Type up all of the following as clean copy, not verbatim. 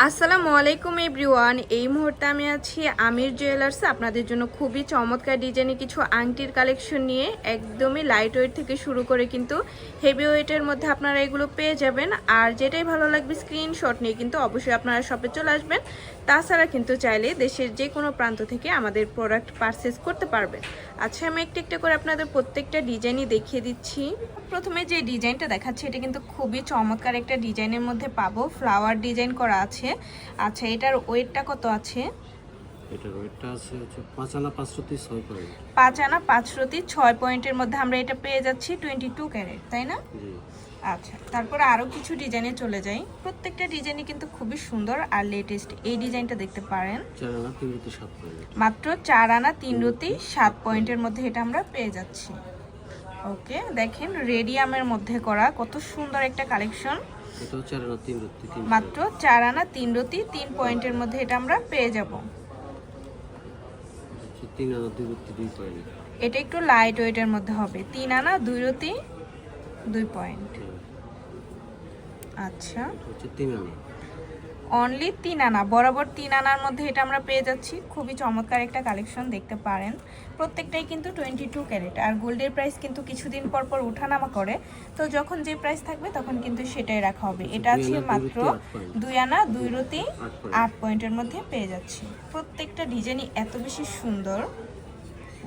আসসালামু আলাইকুম এভরিওয়ান। এই মুহূর্তে আমি আছি আমির জুয়েলার্সে আপনাদের জন্য খুবই চমৎকার ডিজাইনে কিছু আংটির কালেকশন নিয়ে। একদমই লাইট ওয়েট থেকে শুরু করে কিন্তু হেভি ওয়েটের মধ্যে আপনারা এগুলো পেয়ে যাবেন। আর যেটাই ভালো লাগবে স্ক্রিনশট নিয়ে কিন্তু অবশ্যই আপনারা শপে চলে আসবেন। তাছাড়া কিন্তু চাইলে দেশের যে কোনো প্রান্ত থেকে আমাদের প্রোডাক্ট পারচেস করতে পারবেন। আচ্ছা, আমি একটা একটা করে আপনাদের প্রত্যেকটা ডিজাইনই দেখিয়ে দিচ্ছি। প্রথমে যে ডিজাইনটা দেখাচ্ছি এটা কিন্তু খুবই চমৎকার একটা ডিজাইনের মধ্যে পাবো, ফ্লাওয়ার ডিজাইন করা আছে। আচ্ছা, এটার ওয়েটটা কত আছে? এটার ওয়েটটা আছে হচ্ছে 5 আনা 5 রতি 6 পয়েন্ট। 5 আনা 5 রতি 6 পয়েন্টের মধ্যে আমরা এটা পেয়ে যাচ্ছি 22 ক্যারেট, তাই না? জি। আচ্ছা, তারপরে আরও কিছু ডিজাইনে চলে যাই। প্রত্যেকটা ডিজাইনই কিন্তু খুবই সুন্দর আর লেটেস্ট। এই ডিজাইনটা দেখতে পারেন, 4 আনা 3 রতি 7 পয়েন্ট। মাত্র 4 আনা 3 রতি 7 পয়েন্টের মধ্যে এটা আমরা পেয়ে যাচ্ছি। ওকে, দেখেন রেডিয়ামের মধ্যে করা কত সুন্দর একটা কালেকশন। এটাও 4 আনা 3 রতি 3 মাত্র 4 আনা 3 রতি 3 পয়েন্টের মধ্যে এটা আমরা পেয়ে যাব। 3 আনা 2 রতি 2 পয়েন্ট। এটা একটু লাইট ওয়েটের মধ্যে হবে, 3 আনা 2 রতি 2 পয়েন্ট। আচ্ছা, হচ্ছে 3 আনা, অনলি 3 আনা, বরাবর 3 আনার মধ্যে এটা আমরা পেয়ে যাচ্ছি। খুবই চমৎকার একটা কালেকশন, দেখতে পারেন। প্রত্যেকটাই কিন্তু 22 ক্যারেট। আর গোল্ডের প্রাইস কিন্তু কিছুদিন পর পর ওঠানামা করে, তো যখন যে প্রাইস থাকবে তখন কিন্তু সেটাই রাখা হবে। এটা আছে মাত্র 2 আনা 2 রতি 8 পয়েন্টের মধ্যে পেয়ে যাচ্ছি। প্রত্যেকটা ডিজাইনই এত বেশি সুন্দর।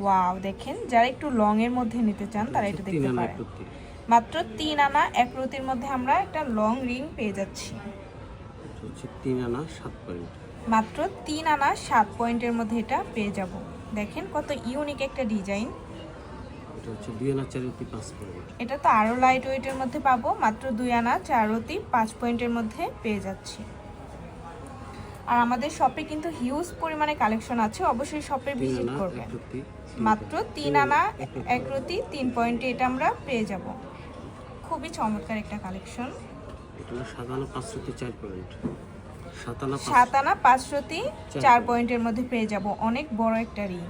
ওয়াও, দেখেন, যারা একটু লং এর মধ্যে নিতে চান তারা এটা দেখতে পারেন। মাত্র 3 আনা 1 রতির মধ্যে আমরা একটা লং রিং পেয়ে যাচ্ছি। হচ্ছে 3 আনা 7 পয়েন্ট। মাত্র 3 আনা 7 পয়েন্টের মধ্যে এটা পেয়ে যাব। দেখেন কত ইউনিক একটা ডিজাইন। এটা হচ্ছে 2 আনা 4 রতি 5 পয়েন্ট। এটা তো আরো লাইট ওয়েটের মধ্যে পাবো, মাত্র 2 আনা 4 রতি 5 পয়েন্টের মধ্যে পেয়ে যাচ্ছি। আর আমাদের শপে কিন্তু হিউজ পরিমাণে কালেকশন আছে, অবশ্যই শপে ভিজিট করবেন। মাত্র 3 আনা 1 রতি 3 পয়েন্টে এটা আমরা পেয়ে যাব। খুবই চমৎকার একটা কালেকশন। এটা হলো 7 আনা 5 রতি 4 পয়েন্ট। 7 আনা 5 রতি 4 পয়েন্টের মধ্যে পেয়ে যাব। অনেক বড় একটা রিং।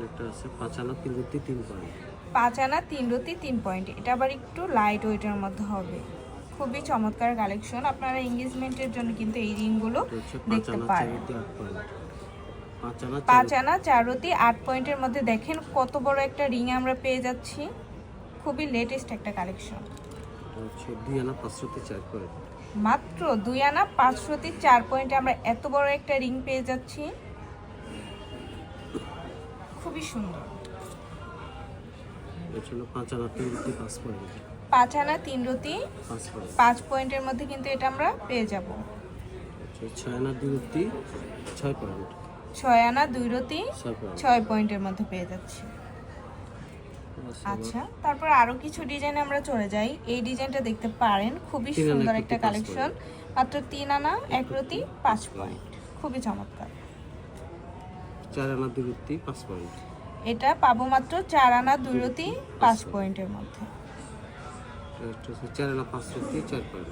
এটা আছে 5 আনা 3 রতি 3 পয়েন্ট। 5 আনা 3 রতি 3 পয়েন্ট। এটা আবার একটু লাইট ওয়েটের মধ্যে হবে। খুবই চমৎকার কালেকশন। আপনারা এনগেজমেন্টের জন্য কিন্তু এই রিংগুলো দেখতে পারেন। 5 আনা 4 রতি 8 পয়েন্টের মধ্যে দেখেন কত বড় একটা রিং আমরা পেয়ে যাচ্ছি। খুবই লেটেস্ট একটা কালেকশন। হচ্ছে 2 আনা 5 রতি 4 পয়েন্ট। মাত্র 2 আনা 5 রতি 4 পয়েন্টে আমরা এত বড় একটা রিং পেয়ে যাচ্ছি। খুবই সুন্দর। এটা হলো 5 আনা 3 রতি 5 পয়েন্ট। 5 আনা 3 রতি 5 পয়েন্টের মধ্যে কিন্তু এটা আমরা পেয়ে যাব। 6 আনা 2 রতি 6 পয়েন্ট। 6 আনা 2 রতি 6 পয়েন্টের মধ্যে পেয়ে যাচ্ছি। আচ্ছা, তারপর আরো কিছু ডিজাইনে আমরা চলে যাই। এই ডিজাইনটা দেখতে পারেন, খুবই সুন্দর একটা কালেকশন। মাত্র 3 আনা 1 রতি 5 পয়েন্ট। খুবই চমৎকার। 4 আনা 2 রতি 5 পয়েন্ট। এটা পাবো মাত্র 4 আনা 2 রতি 5 পয়েন্টের মধ্যে। 4 আনা 5 রতি 4 পয়েন্ট।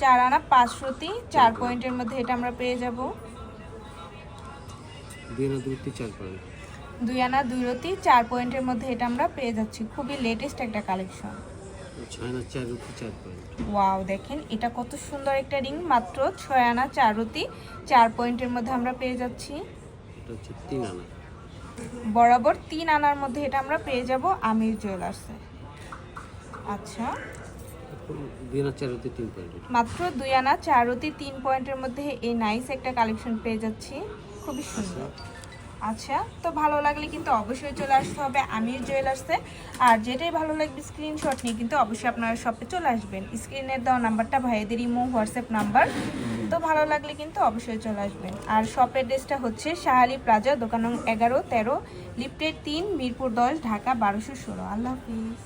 4 আনা 5 রতি 4 পয়েন্টের মধ্যে এটা আমরা পেয়ে যাব। 2 আনা 2 রতি 4 পয়েন্ট। 2 আনা 2 রতি 4 পয়েন্টের মধ্যে এটা আমরা পেয়ে যাচ্ছি। খুবই লেটেস্ট একটা কালেকশন। 6 আনা 4 রতি 4 পয়েন্ট। ওয়াও, দেখেন এটা কত সুন্দর একটা রিং। মাত্র 6 আনা 4 রতি 4 পয়েন্টের মধ্যে আমরা পেয়ে যাচ্ছি। এটা হচ্ছে 3 আনা, বরাবর 3 আনার মধ্যে এটা আমরা পেয়ে যাব আমির জুয়েলার্সে। আচ্ছা, 2 আনা 4 রতি 3 পয়েন্ট। মাত্র 2 আনা 4 রতি 3 পয়েন্টের মধ্যে এই নাইস একটা কালেকশন পেয়ে যাচ্ছি। খুবই সুন্দর। আচ্ছা, তো ভালো লাগলে কিন্তু অবশ্যই চলে আসতে হবে আমির জুয়েলার্সে। আর যেটাই ভালো লাগবে স্ক্রিনশট নিয়ে কিন্তু অবশ্যই আপনারা শপে চলে আসবেন। স্ক্রিনের দেওয়া নাম্বারটা ভাইদের ইমো হোয়াটসঅ্যাপ নাম্বার, তো ভালো লাগলে কিন্তু অবশ্যই চলে আসবেন। আর শপের ড্রেসটা হচ্ছে শাহালি প্লাজা, দোকান নং 11-13, লিফটেড 3, মিরপুর 10, ঢাকা 1216। আল্লাহ হাফিজ।